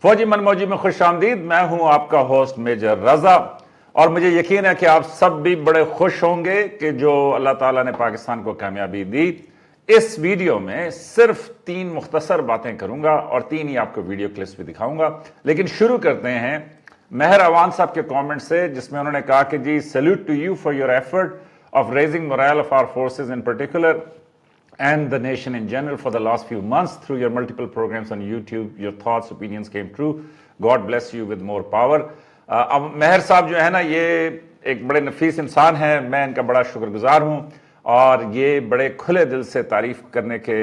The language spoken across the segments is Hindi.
फौजी मनमौजी में खुश आमदीद। मैं हूं आपका होस्ट मेजर रजा और मुझे यकीन है कि आप सब भी बड़े खुश होंगे कि जो अल्लाह ताला ने पाकिस्तान को कामयाबी दी। इस वीडियो में सिर्फ 3 मुख्तसर बातें करूंगा और 3 ही आपको वीडियो क्लिप्स भी दिखाऊंगा। लेकिन शुरू करते हैं मेहर अवान साहब के कमेंट से, जिसमें उन्होंने कहा कि जी salute to you for your effort of raising morale of our forces in particular and the nation in general for the last few months through your multiple programs on YouTube. Your thoughts, opinions came true. God bless you with more power. अब मेहर साहब जो है ना, ये एक बड़े नफीस इंसान हैं, मैं इनका बड़ा शुक्रगुजार हूँ और ये बड़े खुले दिल से तारीफ करने के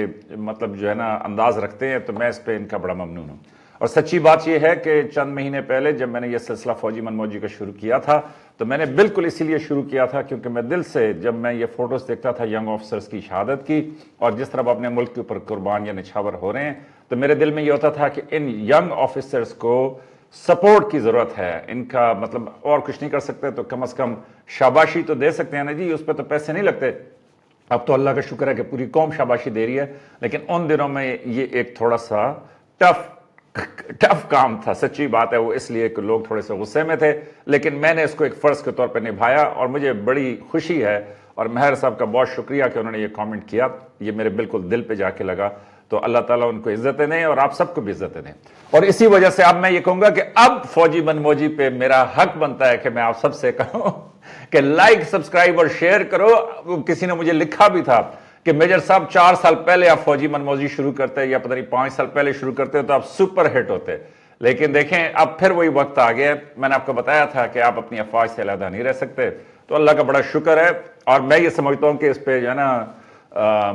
मतलब जो है ना अंदाज रखते हैं, तो मैं इस पर इनका बड़ा ममनून हूँ। और सच्ची बात यह है कि चंद महीने पहले जब मैंने यह सिलसिला फौजी मनमौजी का शुरू किया था, तो मैंने बिल्कुल इसीलिए शुरू किया था क्योंकि मैं दिल से जब मैं ये फोटोज देखता था यंग ऑफिसर्स की शहादत की और जिस तरह अपने मुल्क के ऊपर कुर्बान या निछावर हो रहे हैं, तो मेरे दिल में ये होता था कि इन यंग ऑफिसर्स को सपोर्ट की जरूरत है। इनका मतलब और कुछ नहीं कर सकते तो कम से कम शाबाशी तो दे सकते हैं ना जी, उस पर तो पैसे नहीं लगते। अब तो अल्लाह का शुक्र है कि पूरी कौम शाबाशी दे रही है, लेकिन उन दिनों में ये एक थोड़ा सा टफ काम था। सच्ची बात है, वो इसलिए कि लोग थोड़े से गुस्से में थे, लेकिन मैंने इसको एक फर्ज के तौर पर निभाया और मुझे बड़ी खुशी है। और मेहर साहब का बहुत शुक्रिया कि उन्होंने ये कमेंट किया, ये मेरे बिल्कुल दिल पे जाके लगा। तो अल्लाह ताला उनको इज्जतें दें और आप सबको भी इज्जतें दें। और इसी वजह से अब मैं ये कहूंगा कि अब फौजी मनमौजी पे मेरा हक बनता है कि मैं आप सबसे कहूं कि लाइक, सब्सक्राइब और शेयर करो। किसी ने मुझे लिखा भी था कि मेजर साहब 4 साल पहले आप फौजी मनमौजी शुरू करते या पता नहीं 5 साल पहले शुरू करते तो आप सुपर हिट होते। लेकिन देखें, अब फिर वही वक्त आ गया। मैंने आपको बताया था कि आप अपनी अफवाज से अलहदा नहीं रह सकते, तो अल्लाह का बड़ा शुक्र है। और मैं ये समझता हूं कि इस पे जो है ना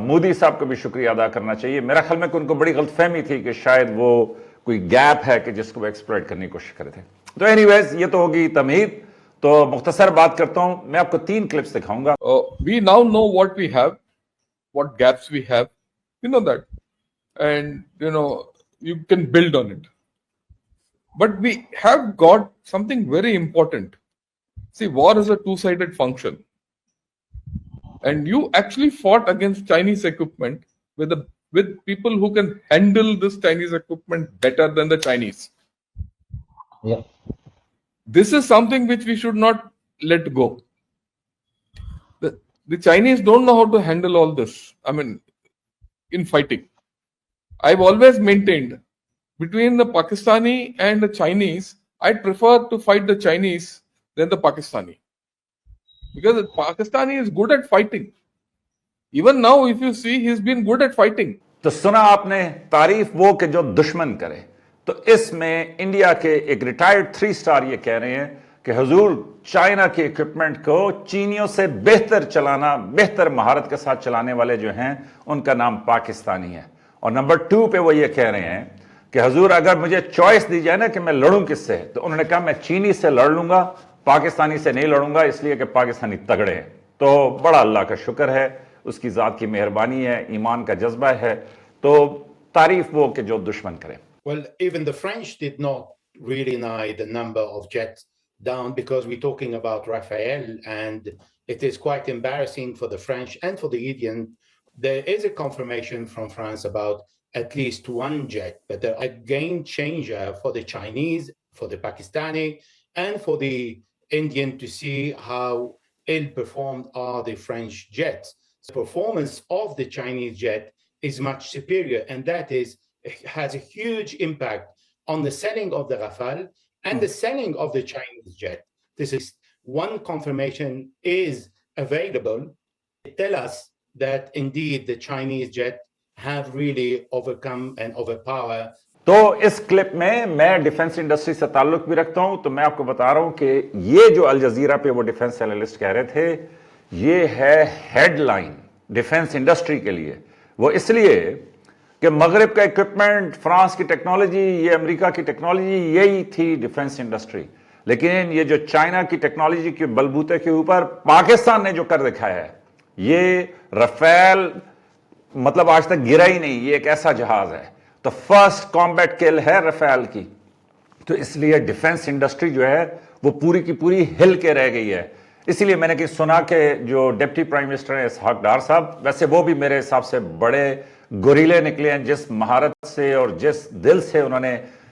मोदी साहब को भी शुक्रिया अदा करना चाहिए। मेरा ख्याल में कि उनको बड़ी गलतफहमी थी कि शायद वो कोई गैप है कि जिसको वो एक्सप्लॉइट करने की कोशिश करे थे। तो एनीवेज, ये तो होगी तमहीद। तो मुख्तसर बात करता हूं, मैं आपको 3 क्लिप्स दिखाऊंगा। We now know what we have, what gaps we have. You know that. And, you can build on it. But we have got something very important. See, war is a two-sided function. And you actually fought against Chinese equipment with people who can handle this Chinese equipment better than the Chinese. Yeah. This is something which we should not let go. The Chinese don't know how to handle all this. I mean, in fighting. I've always maintained between the Pakistani and the Chinese, I'd prefer to fight the Chinese than the Pakistani. Because the Pakistani is good at fighting. Even now, if you see, he's been good at fighting. तो सुना आपने तारीफ वो कि जो दुश्मन करे। तो इसमें इंडिया के एक रिटायर्ड 3 स्टार ये कह रहे हैं कि हुजूर चाइना के इक्विपमेंट को चीनियों से बेहतर चलाना, बेहतर महारत के साथ चलाने वाले जो हैं उनका नाम पाकिस्तानी है। और नंबर 2 पे वो ये कह रहे हैं कि हुजूर अगर मुझे चॉइस दी जाए ना कि मैं लड़ूं किससे, तो उन्होंने कहा मैं चीनी से लड़ लूंगा, पाकिस्तानी से नहीं लड़ूंगा, इसलिए कि पाकिस्तानी तगड़े हैं। तो बड़ा अल्लाह का शुक्र है, उसकी जात की मेहरबानी है, ईमान का जज्बा है। तो तारीफ वो कि जो दुश्मन करे। Well, even the French did not really narrow the number of jets down because we're talking about Rafale, and it is quite embarrassing for the French and for the Indian. There is a confirmation from France about at least 1 jet, but a game changer for the Chinese, for the Pakistani, and for the Indian to see how ill-performed are the French jets. The performance of the Chinese jet is much superior, and that has a huge impact on the selling of the Rafale and the selling of the Chinese jet. This is one confirmation is available. Tell us that indeed the Chinese jet have really overcome and overpower. तो इस क्लिप में मैं डिफेंस इंडस्ट्री से ताल्लुक भी रखता हूं, तो मैं आपको बता रहा हूं कि ये जो अल जजीरा पे वो डिफेंस एनालिस्ट कह रहे थे, ये है हेडलाइन डिफेंस इंडस्ट्री के लिए। वो इसलिए कि मगरिब का इक्विपमेंट, फ्रांस की टेक्नोलॉजी, ये अमेरिका की टेक्नोलॉजी, यही थी डिफेंस इंडस्ट्री। लेकिन ये जो चाइना की टेक्नोलॉजी के बलबूते के ऊपर पाकिस्तान ने जो कर दिखाया है, ये रफेल मतलब आज तक गिरा ही नहीं। ये एक ऐसा जहाज है, तो फर्स्ट कॉम्बैट किल है रफेल की। तो इसलिए डिफेंस इंडस्ट्री जो है वो पूरी की पूरी हिल के रह गई है। इसीलिए मैंने कि सुना कि जो डिप्टी प्राइम मिनिस्टर है इसहाक डार साहब, वैसे वो भी मेरे हिसाब से बड़े गुरीले निकले हैं, जिस महारत से और जिस दिल से उन्होंने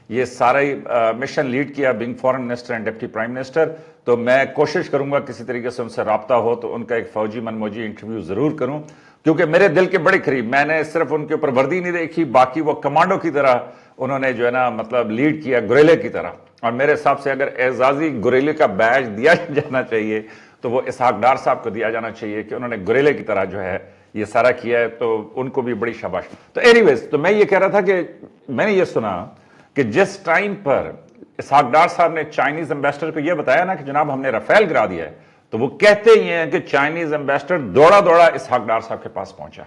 ये सारा ही मिशन लीड किया, being foreign minister and deputy prime minister. तो मैं कोशिश करूंगा किसी तरीके से उनसे रब्ता हो तो उनका एक फौजी मनमोजी इंटरव्यू जरूर करूं, क्योंकि मेरे दिल के बड़े करीब। मैंने सिर्फ उनके ऊपर वर्दी नहीं देखी, बाकी वो कमांडो की तरह उन्होंने जो है ना मतलब लीड किया, गुरेले की तरह। और मेरे हिसाब से अगर एजाजी गुरेले का बैज दिया जाना चाहिए तो वो इसहाक डार साहब को दिया जाना चाहिए कि उन्होंने गुरेले की तरह जो है ये सारा किया है, तो उनको भी बड़ी शाबाश। तो एनीवेज, तो मैं ये कह रहा था कि मैंने ये सुना कि जिस टाइम पर इसहाक डार साहब ने चाइनीज एम्बेसडर को यह बताया ना कि जनाब हमने राफेल गिरा दिया है, तो वो कहते ही हैं कि चाइनीज एम्बेसडर दौड़ा दौड़ा इसहाक डार साहब के पास पहुंचा।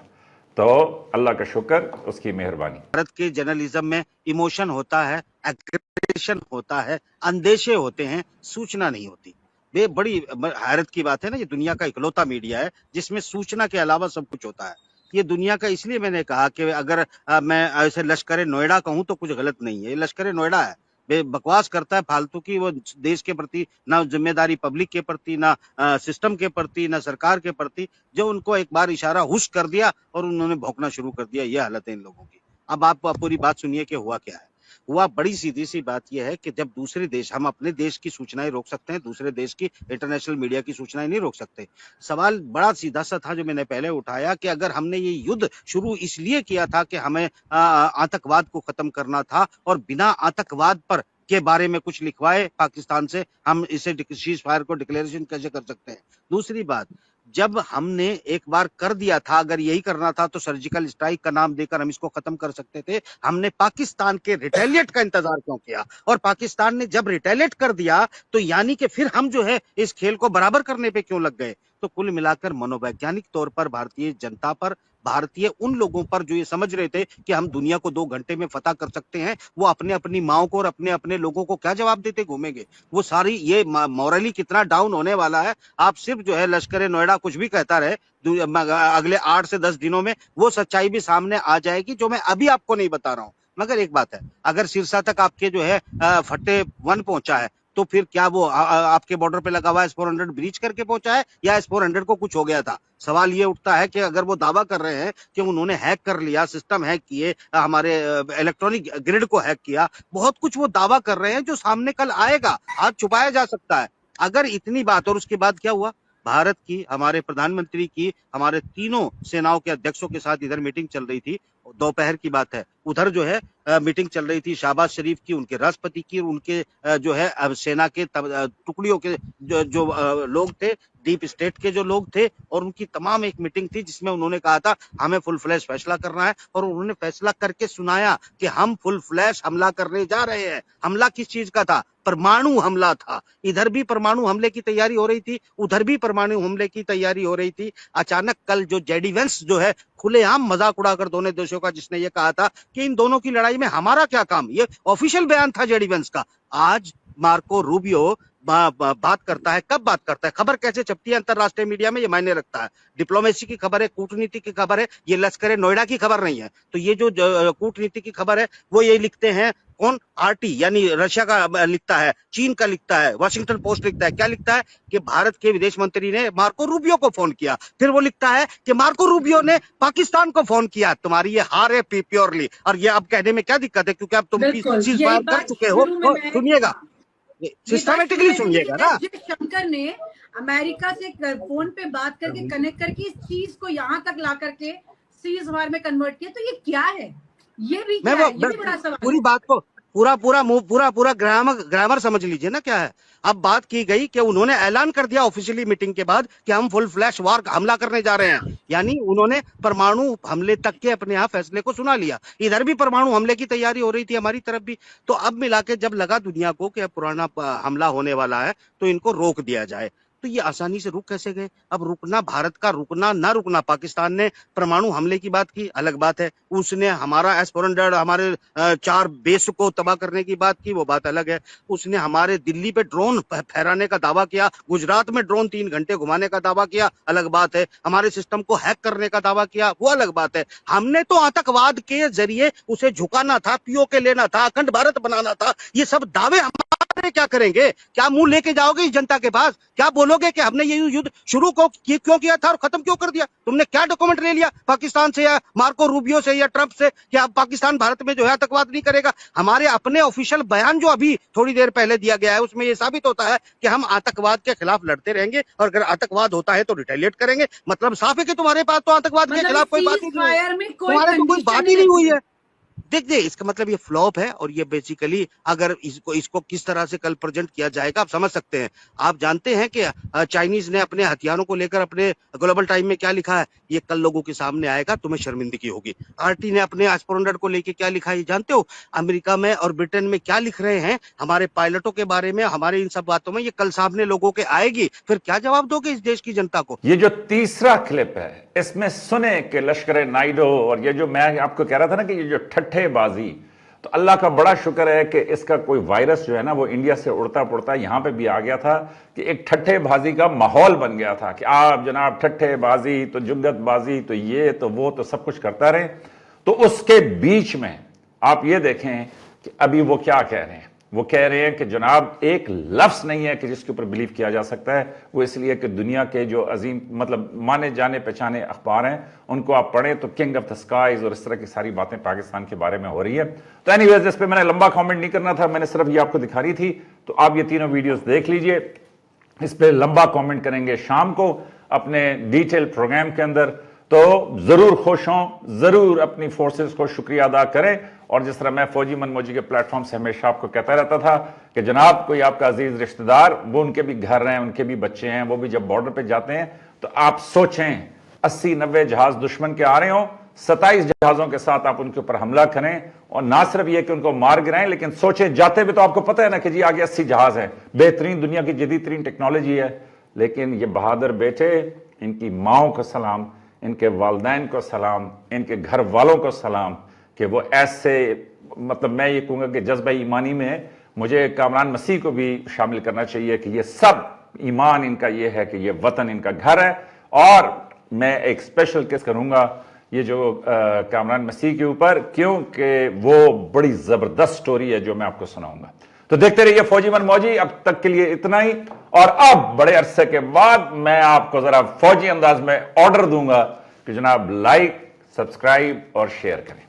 तो अल्लाह का शुक्र, उसकी मेहरबानी। भारत के जर्नलिज्म में इमोशन होता है, एग्रेशन होता है, अंदेशे होते हैं, सूचना नहीं होती। ये बड़ी हैरत की बात है ना, ये दुनिया का इकलौता मीडिया है जिसमें सूचना के अलावा सब कुछ होता है। ये दुनिया का, इसलिए मैंने कहा कि अगर मैं ऐसे लश्कर नोएडा कहूं तो कुछ गलत नहीं है। ये लश्कर नोएडा है, बकवास करता है फालतू की। वो देश के प्रति ना जिम्मेदारी, पब्लिक के प्रति ना सिस्टम के प्रति ना सरकार के प्रति। जो उनको एक बार इशारा हुश कर दिया और उन्होंने भौंकना शुरू कर दिया। ये हालत है इन लोगों की। अब आप पूरी बात सुनिए कि हुआ क्या है। हुआ बड़ी सीधी सी बात यह है कि जब दूसरे देश, हम अपने देश की सूचनाएं रोक सकते हैं, दूसरे देश की इंटरनेशनल मीडिया की सूचनाएं नहीं रोक सकते। सवाल बड़ा सीधा सा था जो मैंने पहले उठाया कि अगर हमने ये युद्ध शुरू इसलिए किया था कि हमें आतंकवाद को खत्म करना था और बिना आतंकवाद पर के बारे में कुछ लिखवाए पाकिस्तान से, हम इसे सीज फायर को डिक्लेरेशन कैसे कर सकते हैं। दूसरी बात, जब हमने एक बार कर दिया था, अगर यही करना था तो सर्जिकल स्ट्राइक का नाम देकर हम इसको खत्म कर सकते थे। हमने पाकिस्तान के रिटेलिएट का इंतजार क्यों किया? और पाकिस्तान ने जब रिटेलिएट कर दिया तो यानी कि फिर हम जो है इस खेल को बराबर करने पे क्यों लग गए? तो कुल मिलाकर मनोवैज्ञानिक तौर पर भारतीय जनता पर, भारतीय उन लोगों पर जो ये समझ रहे थे कि हम दुनिया को 2 घंटे में फतह कर सकते हैं, वो अपने अपनी माओ को और अपने अपने लोगों को क्या जवाब देते घूमेंगे? वो सारी ये मॉरली कितना डाउन होने वाला है। आप सिर्फ जो है लश्कर नोएडा कुछ भी कहता रहे, अगले 8 से 10 दिनों में वो सच्चाई भी सामने आ जाएगी जो मैं अभी आपको नहीं बता रहा हूं। मगर एक बात है, अगर सिरसा तक आपके जो है फट्टे 1 पहुंचा है तो फिर क्या वो आपके बॉर्डर पे लगा हुआ S-400 ब्रीच करके पहुंचा है या S-400 को कुछ हो गया था? सवाल ये उठता है कि अगर वो दावा कर रहे हैं कि उन्होंने हैक कर लिया, सिस्टम हैक किए, हमारे इलेक्ट्रॉनिक ग्रिड को हैक किया, बहुत कुछ वो दावा कर रहे हैं जो सामने कल आएगा, आज छुपाया जा सकता है। अगर इतनी बात, और उसके बाद क्या हुआ? भारत की, हमारे प्रधानमंत्री की, हमारे तीनों सेनाओं के अध्यक्षों के साथ इधर मीटिंग चल रही थी। दोपहर की बात है, उधर जो है मीटिंग चल रही थी शहबाज शरीफ की, उनके राष्ट्रपति की, उनके जो है सेना के टुकड़ियों के जो लोग थे, डीप स्टेट के जो लोग थे, और उनकी तमाम एक मीटिंग थी जिसमें उन्होंने कहा था हमें फुल फ्लैश फैसला करना है। और उन्होंने फैसला करके सुनाया कि हम फुल फ्लैश हमला करने जा रहे हैं। हमला किस चीज का था? परमाणु हमला था। इधर भी परमाणु हमले की तैयारी हो रही थी, उधर भी परमाणु हमले की तैयारी हो रही थी। अचानक कल जो जेडी वेंस जो है खुलेआम मजाक उड़ाकर दोनों देशों का, जिसने ये कहा था कि इन दोनों की लड़ाई में हमारा क्या काम, ये ऑफिशियल बयान था जेडी वेंस का। आज मार्को रूबियो बात करता है। कब बात करता है? खबर कैसे छपती है अंतरराष्ट्रीय मीडिया में, ये मायने रखता है। डिप्लोमेसी की खबर है, कूटनीति की खबर है, ये लश्कर नोएडा की खबर नहीं है। तो ये जो कूटनीति की खबर है वो ये लिखते हैं कौन? आरटी, यानी रशिया का लिखता है, चीन का लिखता है, वॉशिंगटन पोस्ट लिखता है। क्या लिखता है? कि भारत के विदेश मंत्री ने मार्को रूबियो को फोन किया। फिर वो लिखता है कि मार्को रूबियो ने पाकिस्तान को फोन किया। तुम्हारी ये हार है प्योरली। और ये अब कहने में क्या दिक्कत है, क्योंकि अब तुम चीज बात कर चुके हो। सुनिएगा, सिस्टमेटिकली सुनिएगा ना। शंकर ने अमेरिका से फोन पे बात करके कनेक्ट करके इस चीज को यहाँ तक ला करके सीज वार में कन्वर्ट किया। तो ये क्या है? ये भी क्या है? ये भी बड़ा सवाल। पूरी बात को पूरा ग्रामर समझ लीजिए ना क्या है। अब बात की गई कि उन्होंने ऐलान कर दिया ऑफिशियली मीटिंग के बाद कि हम फुल फ्लैश वार हमला करने जा रहे हैं, यानी उन्होंने परमाणु हमले तक के अपने यहाँ फैसले को सुना लिया। इधर भी परमाणु हमले की तैयारी हो रही थी, हमारी तरफ भी। तो अब मिला के जब लगा दुनिया को कि पुराना हमला होने वाला है तो इनको रोक दिया जाए, तो ये आसानी से रुक कैसे गए? अब रुकना, भारत का रुकना ना रुकना, पाकिस्तान ने परमाणु हमले की बात की, अलग बात है। उसने हमारा S-400, हमारे 4 बेस को तबाह करने की बात की, वो बात अलग है। उसने हमारे दिल्ली पे ड्रोन फहराने का दावा किया, गुजरात में ड्रोन 3 घंटे घुमाने का दावा किया, अलग बात है। हमारे सिस्टम को हैक करने का दावा किया, वो अलग बात है। हमने तो आतंकवाद के जरिए उसे झुकाना था, POK लेना था, अखंड भारत बनाना था। ये सब दावे हमारे क्या करेंगे? क्या मुंह लेके जाओगे इस जनता के पास? क्या बोलोगे कि हमने ये युद्ध शुरू क्यों किया था और खत्म क्यों कर दिया? तुमने क्या डॉक्यूमेंट ले लिया पाकिस्तान से या मार्को रूबियो से या ट्रंप से कि अब पाकिस्तान भारत में जो है आतंकवाद नहीं करेगा? हमारे अपने ऑफिशियल बयान जो अभी थोड़ी देर पहले दिया गया है उसमें ये साबित होता है कि हम आतंकवाद के खिलाफ लड़ते रहेंगे और अगर आतंकवाद होता है तो रिटेलिएट करेंगे। मतलब साफ है कि तुम्हारे पास तो आतंकवाद के खिलाफ कोई बात ही नहीं है, तुम्हारे तो कोई बात ही नहीं हुई है। देख इसका मतलब ये फ्लॉप है और ये बेसिकली अगर इसको किस तरह से कल प्रेजेंट किया जाएगा आप समझ सकते हैं। आप जानते हैं कि चाइनीज ने अपने हथियारों को लेकर अपने ग्लोबल टाइम में क्या लिखा है? ये कल लोगों के सामने आएगा, तुम्हें शर्मिंदगी होगी। आरटी ने अपने एस्पेरोनेट को लेकर क्या लिखा है ये जानते हो? अमेरिका में और ब्रिटेन में क्या लिख रहे हैं हमारे पायलटों के बारे में, हमारे इन सब बातों में, ये कल सामने लोगों के आएगी। फिर क्या जवाब दोगे इस देश की जनता को? ये जो तीसरा क्लिप है इसमें सुने कि लश्कर नाइडो और ये जो मैं आपको कह रहा था ना कि ये जो ठट्ठेबाजी, तो अल्लाह का बड़ा शुक्र है कि इसका कोई वायरस जो है ना वो इंडिया से उड़ता पुड़ता यहां पे भी आ गया था कि एक ठट्ठेबाजी का माहौल बन गया था कि आप जनाब ठट्ठेबाजी तो जुगतबाजी तो ये तो वो तो सब कुछ करता रहे। तो उसके बीच में आप ये देखें कि अभी वो क्या कह रहे हैं। वो कह रहे हैं कि जनाब एक लफ्ज नहीं है कि जिसके ऊपर बिलीव किया जा सकता है, वो इसलिए कि दुनिया के जो अजीम मतलब माने जाने पहचाने अखबार हैं उनको आप पढ़ें तो किंग ऑफ द स्काईज और इस तरह की सारी बातें पाकिस्तान के बारे में हो रही है। तो एनीवेज इस पर मैंने लंबा कमेंट नहीं करना था, मैंने सिर्फ ये आपको दिखा रही थी। तो आप ये तीनों वीडियोस देख लीजिए, इस पर लंबा कमेंट करेंगे शाम को अपने डिटेल प्रोग्राम के अंदर। तो जरूर खुश हों, जरूर अपनी फोर्सेस को शुक्रिया अदा करें। और जिस तरह मैं फौजी मनमोजी के प्लेटफॉर्म से हमेशा आपको कहता रहता था कि जनाब कोई आपका अजीज रिश्तेदार, वो उनके भी घर हैं, उनके भी बच्चे हैं, वो भी जब बॉर्डर पे जाते हैं तो आप सोचें 80-90 जहाज दुश्मन के आ रहे हों, 27 जहाजों के साथ आप उनके ऊपर हमला करें और ना सिर्फ ये कि उनको मार गिराएं, लेकिन सोचें जाते भी तो आपको पता है ना कि जी आगे 80 जहाज है, बेहतरीन दुनिया की जदीद तरीन टेक्नोलॉजी है। लेकिन ये बहादुर बेटे, इनकी माओं को सलाम, इनके वालदैन को सलाम, इनके घर वालों को सलाम कि वो ऐसे मतलब मैं ये कहूँगा कि जज्बा ईमानी में मुझे कामरान मसीह को भी शामिल करना चाहिए कि ये सब ईमान इनका ये है कि ये वतन इनका घर है। और मैं एक स्पेशल केस करूँगा ये जो कामरान मसीह के ऊपर, क्योंकि वो बड़ी ज़बरदस्त स्टोरी है जो मैं आपको सुनाऊंगा। तो देखते रहिए फौजी मनमौजी। अब तक के लिए इतना ही, और अब बड़े अरसे के बाद मैं आपको जरा फौजी अंदाज में ऑर्डर दूंगा कि जनाब लाइक, सब्सक्राइब और शेयर करें।